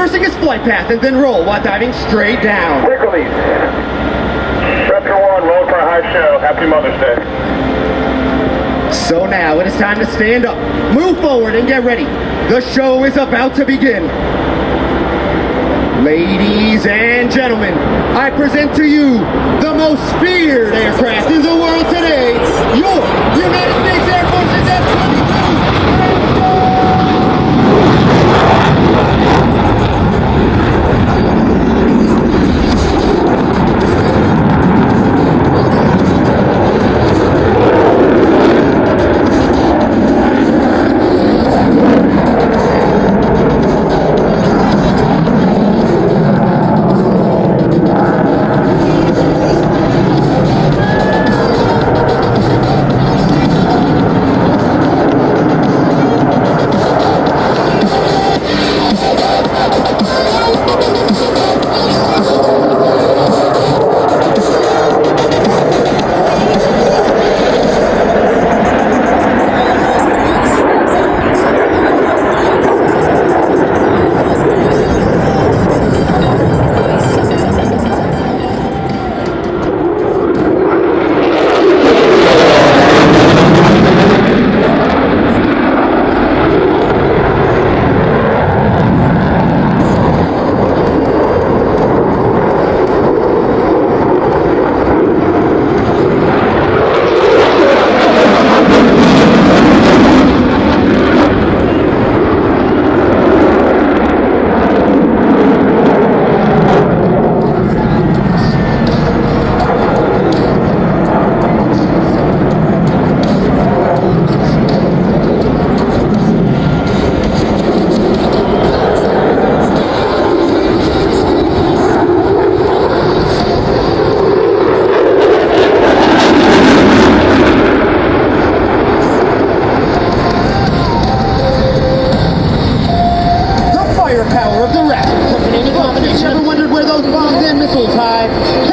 reversing his flight path and then roll while diving straight down. Quick release. Raptor 1, roll for a high show. Happy Mother's Day. So now it is time to stand up, move forward, and get ready. The show is about to begin. Ladies and gentlemen, I present to you the most feared aircraft in the world today, your United States Air Force's F-22.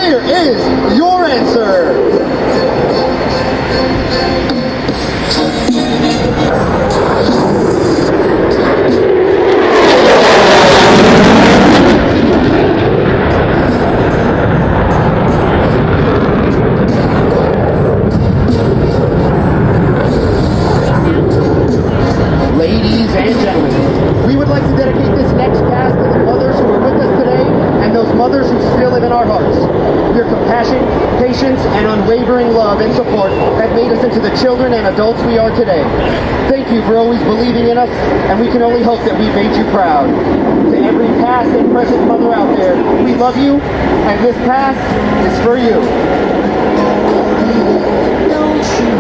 Here is your answer. Ladies and gentlemen, we would like to dedicate this next cast to the mothers who are with us today and those mothers who still live in our hearts. Your compassion, patience, and unwavering love and support have made us into the children and adults we are today. Thank you for always believing in us, and we can only hope that we made you proud. To every past and present mother out there, we love you, and this past is for you. Don't you